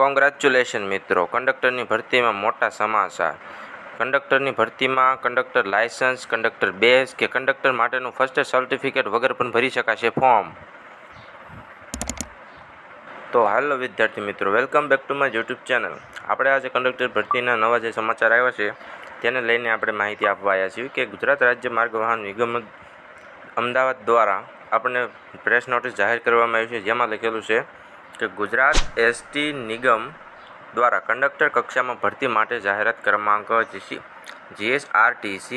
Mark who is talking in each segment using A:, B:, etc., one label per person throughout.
A: Congratulation મિત્રો, કંડક્ટરની ભરતીમાં મોટા સમાચાર. કંડક્ટરની ભરતીમાં કંડક્ટર લાયસન્સ, કંડક્ટર બેઝ કે કંડક્ટર માટેનું ફર્સ્ટ સર્ટિફિકેટ વગર પણ ભરી શકાશે ફોર્મ. તો હાલો વિદ્યાર્થી મિત્રો, welcome back to my YouTube channel. આપણે આજે કંડક્ટર ભરતીના નવા જે સમાચાર આવ્યા છે તેને લઈને આપણે માહિતી આપવા આવ્યા છીએ કે ગુજરાત રાજ્ય માર્ગ વાહન નિગમ અમદાવાદ દ્વારા આપણને પ્રેસ નોટિસ જાહેર કરવામાં આવી છે, જેમાં લખેલું છે કે ગુજરાત એસટી નિગમ દ્વારા કંડક્ટર કક્ષામાં ભરતી માટે જાહેરાત ક્રમાંક GSRTC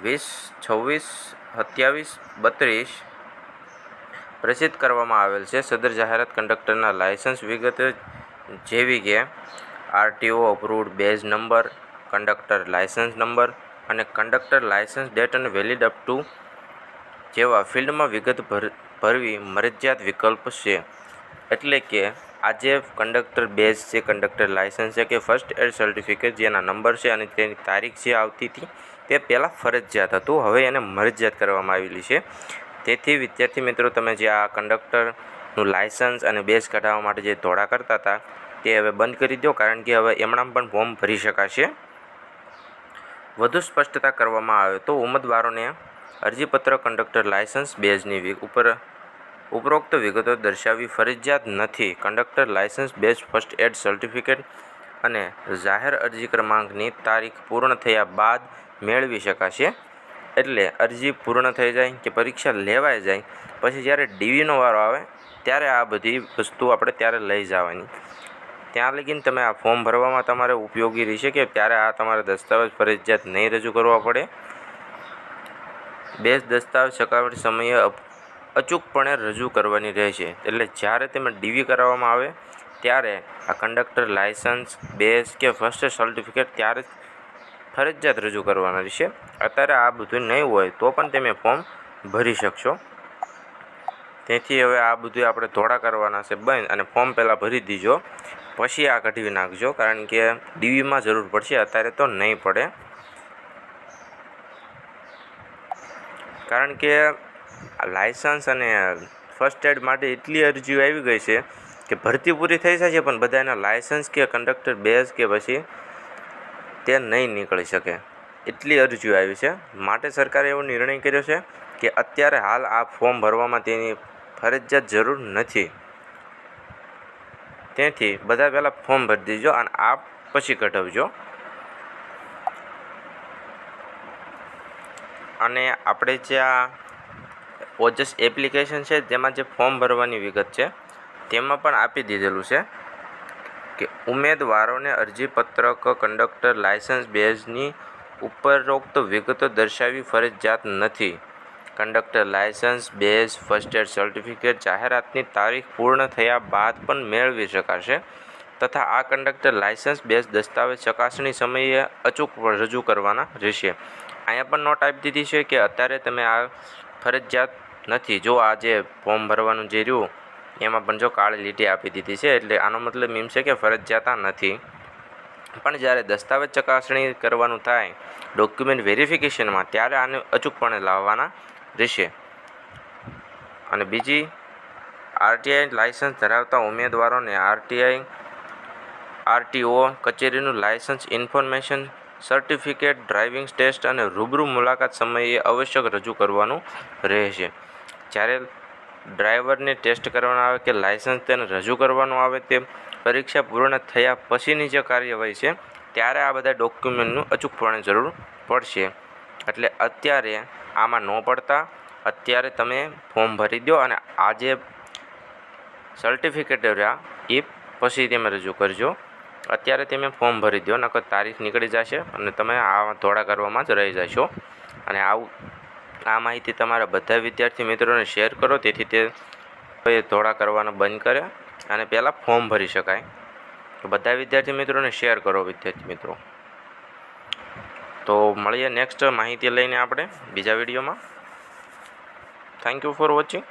A: 2026-27-32 પ્રસિદ્ધ કરવામાં આવેલ છે. સદર જાહેરાત કંડક્ટરના લાયસન્સ વિગત જેવી કે RTO approved base number, conductor licence number અને કંડક્ટર લાયસન્સ ડેટ અને વેલિડ અપ ટુ જેવા ફિલ્ડમાં વિગત ભરવી મરજિયાત વિકલ્પ છે. એટલે કે આજે કંડક્ટર બેઝ છે, કંડક્ટર લાયસન્સ છે કે ફર્સ્ટ એડ સર્ટિફિકેટ જેના નંબર છે અને તેની તારીખ જે આવતી હતી તે પહેલાં ફરજિયાત હતું, હવે એને મરજિયાત કરવામાં આવેલી છે. તેથી વિદ્યાર્થી મિત્રો, તમે જે આ કંડક્ટરનું લાયસન્સ અને બેઝ કઢાવવા માટે જે દોડા કરતા હતા તે હવે બંધ કરી દો, કારણ કે હવે એમણામ પણ ફોર્મ ભરી શકાશે. વધુ સ્પષ્ટતા કરવામાં આવે તો ઉમેદવારોને અરજીપત્ર કંડક્ટર લાયસન્સ બેઝની ઉપરોક્ત વિગતો દર્શાવવી ફરજિયાત નથી. Conductor licence badge first aid certificate અને જાહેર અરજી ક્રમાંકની તારીખ પૂર્ણ થયા બાદ મેળવી શકાશે. એટલે અરજી પૂર્ણ થઈ જાય કે પરીક્ષા લેવાઈ જાય પછી જ્યારે ડીવીનો વારો આવે ત્યારે આ બધી વસ્તુ આપણે ત્યારે લઈ જવાની. ત્યાં લગીને તમે આ ફોર્મ ભરવામાં તમારે ઉપયોગી રહેશે કે ત્યારે આ તમારે દસ્તાવેજ ફરજિયાત નહીં રજૂ કરવા પડે. બેઝ દસ્તાવેજ ચકાવણી સમયે અચૂકપણે રજૂ કરવાની રહેશે. એટલે જ્યારે તમે ડીવી કરાવવામાં આવે ત્યારે આ કંડક્ટર લાયસન્સ બેઝ કે ફર્સ્ટ સર્ટિફિકેટ ત્યારે જ ફરજિયાત રજૂ કરવાના રહેશે. અત્યારે આ બધું નહીં હોય તો પણ તમે ફોર્મ ભરી શકશો. તેથી હવે આ બધું આપણે થોડા કરવાના છે બંધ, અને ફોર્મ પહેલાં ભરી દીજો, પછી આ કઢવી નાખજો, કારણ કે ડીવીમાં જરૂર પડશે, અત્યારે તો નહીં પડે. કારણ કે લાયસન્સ અને ફર્સ્ટ એડ માટે એટલી અરજીઓ આવી ગઈ છે કે ભરતી પૂરી થઈ જાય છે પણ બધાના લાયસન્સ કે કંડક્ટર બેઝ કે પછી તે નહીં નીકળી શકે, એટલી અરજીઓ આવી છે. માટે સરકારે એવો નિર્ણય કર્યો છે કે અત્યારે હાલ આ ફોર્મ ભરવામાં તેની ફરજિયાત જરૂર નથી. તેથી બધા પહેલાં ફોર્મ ભરી દેજો અને આ પછી કઢાવજો. અને આપણે જે આ ઓજસ એપ્લિકેશન છે તેમાં જે ફોર્મ ભરવાની વિગત છે તેમાં પણ આપી દીધેલું છે કે ઉમેદવારોને અરજીપત્રક કંડક્ટર લાયસન્સ બેઝની ઉપરોક્ત વિગતો દર્શાવવી ફરજિયાત નથી. Conductor licence badge first aid certificate જાહેરાતની તારીખ પૂર્ણ થયા બાદ પણ મેળવી શકાશે તથા આ કંડક્ટર લાયસન્સ બેઝ દસ્તાવેજ ચકાસણી સમયે અચૂક રજૂ કરવાના રહેશે. અહીંયા પણ નોટ આપી દીધી છે કે અત્યારે તમે આ ફરજિયાત નથી. જો આ જે ફોર્મ ભરવાનું જે રહ્યું એમાં પણ જો કાળી લીટી આપી દીધી છે, એટલે આનો મતલબ એમ છે કે ફરજિયાત નથી. પણ જ્યારે દસ્તાવેજ ચકાસણી કરવાનું થાય ડોક્યુમેન્ટ વેરિફિકેશનમાં ત્યારે આને અચૂકપણે લાવવાના રહેશે. અને બીજી, આરટીઆઈ લાયસન્સ ધરાવતા ઉમેદવારોને RTO કચેરીનું licence information certificate driving test અને રૂબરૂ મુલાકાત સમયે આવશ્યક રજૂ કરવાનું રહેશે. જ્યારે ડ્રાઈવરને ટેસ્ટ કરવાના આવે કે લાયસન્સ તેને રજૂ કરવાનું આવે તે પરીક્ષા પૂર્ણ થયા પછીની જે કાર્યવાહી છે ત્યારે આ બધા ડોક્યુમેન્ટનું અચૂકપણે જરૂર પડશે. એટલે અત્યારે આમાં ન પડતા અત્યારે તમે ફોર્મ ભરી દો અને આ જે સર્ટિફિકેટ રહ્યા એ પછી તમે રજૂ કરજો. અત્યારે તમે ફોર્મ ભરી દો, નકર તારીખ નીકળી જશે અને તમે આ ધોળા કરવામાં જ રહી જશો. અને આ માહિતી તમારા બધા વિદ્યાર્થી મિત્રોને શેર કરો, તેથી તે ધોળા કરવાનું બંધ કરે અને પહેલાં ફોર્મ ભરી શકાય. તો બધા વિદ્યાર્થી મિત્રોને શેર કરો વિદ્યાર્થી મિત્રો. તો મળીએ નેક્સ્ટ માહિતી લઈને આપણે બીજા વિડીયોમાં. Thank you for watching.